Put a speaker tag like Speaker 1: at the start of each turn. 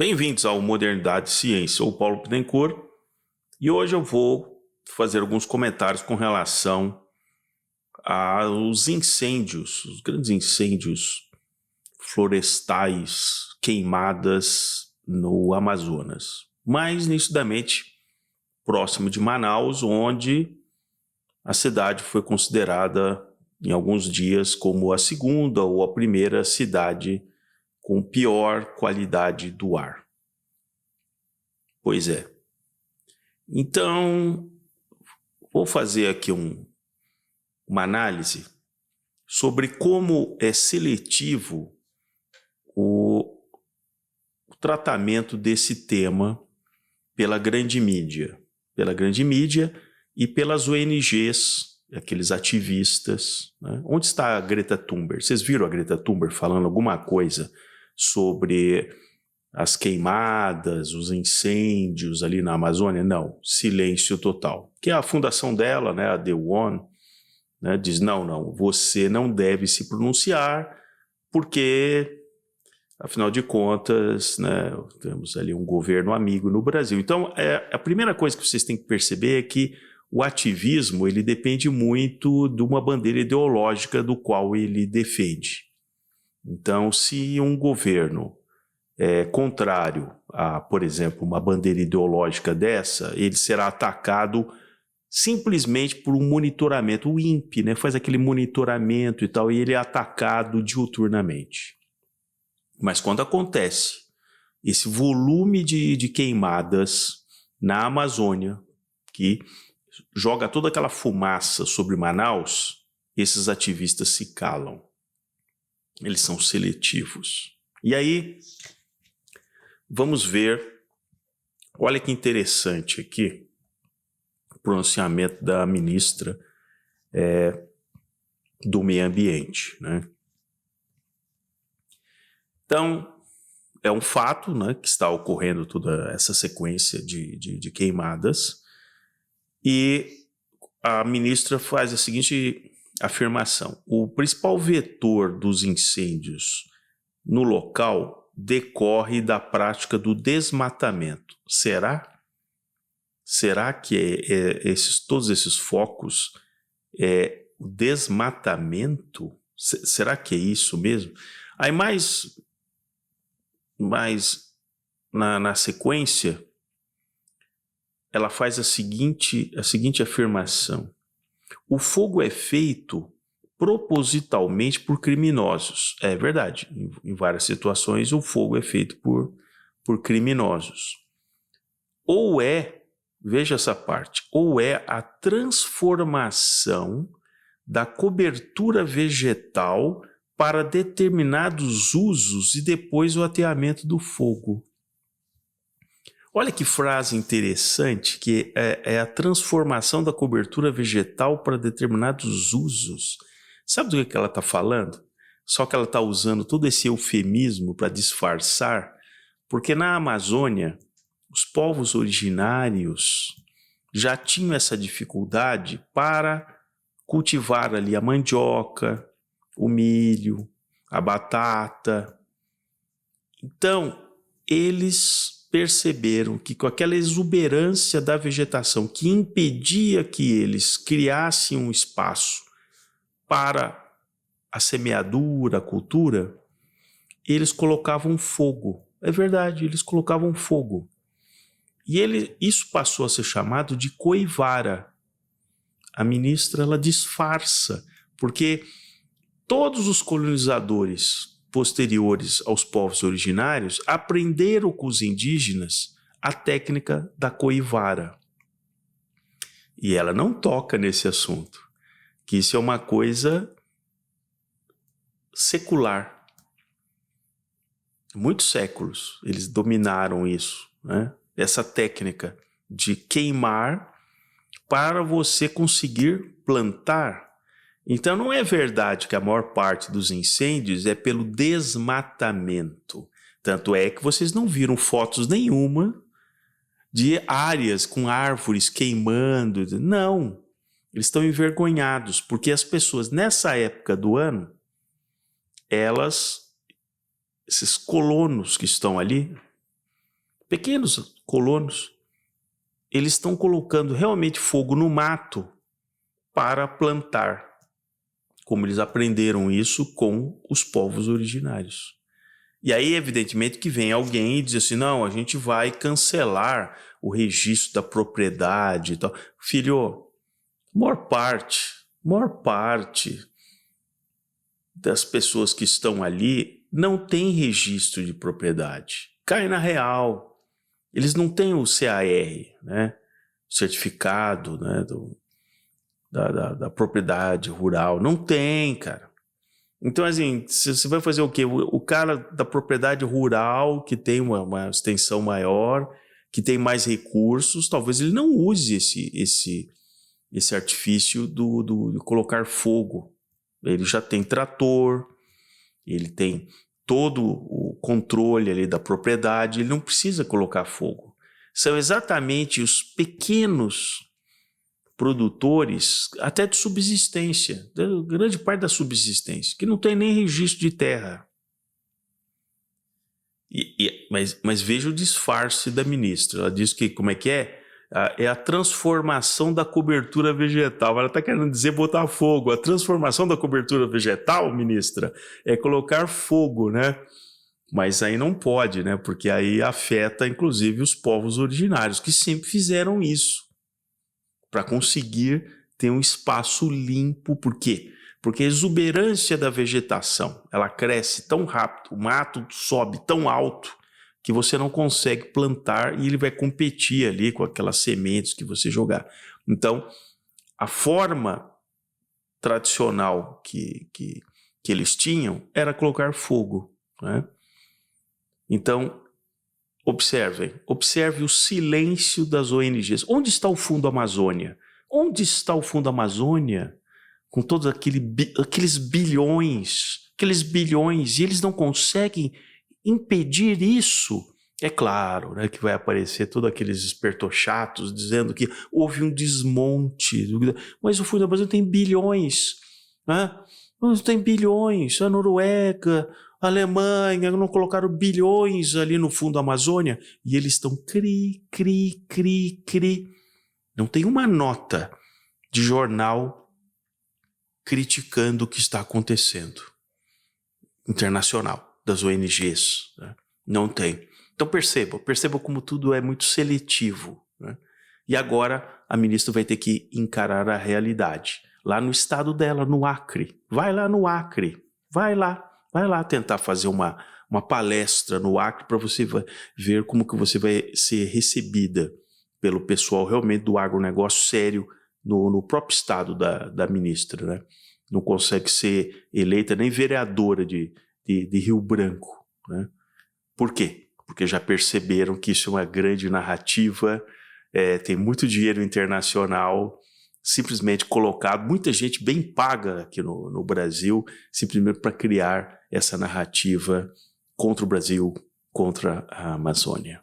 Speaker 1: Bem-vindos ao Modernidade e Ciência. Sou o Paulo Pittencourt e hoje eu vou fazer alguns comentários com relação aos incêndios, os grandes incêndios florestais, queimadas no Amazonas, mais nitidamente próximo de Manaus, onde a cidade foi considerada em alguns dias como a segunda ou a primeira cidade com pior qualidade do ar. Pois é. Então, vou fazer aqui uma análise sobre como é seletivo o tratamento desse tema pela grande mídia e pelas ONGs, aqueles ativistas, né? Onde está a Greta Thunberg? Vocês viram a Greta Thunberg falando alguma coisa sobre as queimadas, os incêndios ali na Amazônia? Não, silêncio total. Que a fundação dela, né, a The One, né, diz, não, você não deve se pronunciar, porque, afinal de contas, né, temos ali um governo amigo no Brasil. Então, a primeira coisa que vocês têm que perceber é que o ativismo ele depende muito de uma bandeira ideológica do qual ele defende. Então, se um governo é contrário a, por exemplo, uma bandeira ideológica dessa, ele será atacado simplesmente por um monitoramento. O INPE, né, faz aquele monitoramento e tal, e ele é atacado diuturnamente. Mas quando acontece esse volume de queimadas na Amazônia, que joga toda aquela fumaça sobre Manaus, esses ativistas se calam. Eles são seletivos. E aí, vamos ver, olha que interessante aqui, o pronunciamento da ministra do Meio Ambiente, né? Então, é um fato, né, que está ocorrendo toda essa sequência de queimadas, e a ministra faz a seguinte afirmação: o principal vetor dos incêndios no local decorre da prática do desmatamento. Será? Será que todos esses focos é o desmatamento? Será que é isso mesmo? Aí mais na sequência, ela faz a seguinte afirmação: o fogo é feito propositalmente por criminosos. É verdade, em várias situações o fogo é feito por criminosos. Ou veja essa parte, ou é a transformação da cobertura vegetal para determinados usos e depois o ateamento do fogo. Olha que frase interessante, que é a transformação da cobertura vegetal para determinados usos. Sabe do que ela está falando? Só que ela está usando todo esse eufemismo para disfarçar, porque na Amazônia, os povos originários já tinham essa dificuldade para cultivar ali a mandioca, o milho, a batata. Então, eles perceberam que com aquela exuberância da vegetação que impedia que eles criassem um espaço para a semeadura, a cultura, eles colocavam fogo. É verdade, eles colocavam fogo. E isso passou a ser chamado de coivara. A ministra, ela disfarça, porque todos os colonizadores posteriores aos povos originários aprenderam com os indígenas a técnica da coivara. E ela não toca nesse assunto, que isso é uma coisa secular. Muitos séculos eles dominaram isso, né? Essa técnica de queimar para você conseguir plantar. Então não é verdade que a maior parte dos incêndios é pelo desmatamento. Tanto é que vocês não viram fotos nenhuma de áreas com árvores queimando. Não, eles estão envergonhados, porque as pessoas nessa época do ano, esses colonos que estão ali, pequenos colonos, eles estão colocando realmente fogo no mato para plantar, como eles aprenderam isso com os povos originários. E aí, evidentemente, que vem alguém e diz assim, não, a gente vai cancelar o registro da propriedade e tal. Filho, maior parte das pessoas que estão ali não tem registro de propriedade. Cai na real. Eles não têm o CAR, né? Certificado, né? Da propriedade rural. Não tem, cara. Então, assim, você vai fazer o quê? O cara da propriedade rural, que tem uma extensão maior, que tem mais recursos, talvez ele não use esse artifício de colocar fogo. Ele já tem trator, ele tem todo o controle ali da propriedade, ele não precisa colocar fogo. São exatamente os pequenos produtores, até de subsistência, grande parte da subsistência, que não tem nem registro de terra. Mas veja o disfarce da ministra. Ela diz que, como é que é? É a transformação da cobertura vegetal. Ela está querendo dizer botar fogo. A transformação da cobertura vegetal, ministra, é colocar fogo, né? Mas aí não pode, né? Porque aí afeta, inclusive, os povos originários, que sempre fizeram isso, para conseguir ter um espaço limpo. Por quê? Porque a exuberância da vegetação, ela cresce tão rápido, o mato sobe tão alto, que você não consegue plantar e ele vai competir ali com aquelas sementes que você jogar. Então, a forma tradicional que eles tinham era colocar fogo, né? Então, observe o silêncio das ONGs. Onde está o Fundo Amazônia? Onde está o Fundo Amazônia? Com todos aqueles bilhões, e eles não conseguem impedir isso. É claro, né, que vai aparecer todos aqueles espertochatos dizendo que houve um desmonte, mas o Fundo Amazônia tem bilhões, né? Tem bilhões, a Noruega, a Alemanha não colocaram bilhões ali no Fundo Amazônia e eles estão cri. Não tem uma nota de jornal criticando o que está acontecendo internacional, das ONGs, né? Não tem. Então perceba como tudo é muito seletivo, né? E agora a ministra vai ter que encarar a realidade. Lá no estado dela, no Acre. Vai lá no Acre. Vai lá tentar fazer uma palestra no Acre para você ver como que você vai ser recebida pelo pessoal realmente do agronegócio sério no próprio estado da ministra, né? Não consegue ser eleita nem vereadora de Rio Branco, né? Por quê? Porque já perceberam que isso é uma grande narrativa, tem muito dinheiro internacional simplesmente colocado, muita gente bem paga aqui no Brasil, simplesmente para criar essa narrativa contra o Brasil, contra a Amazônia.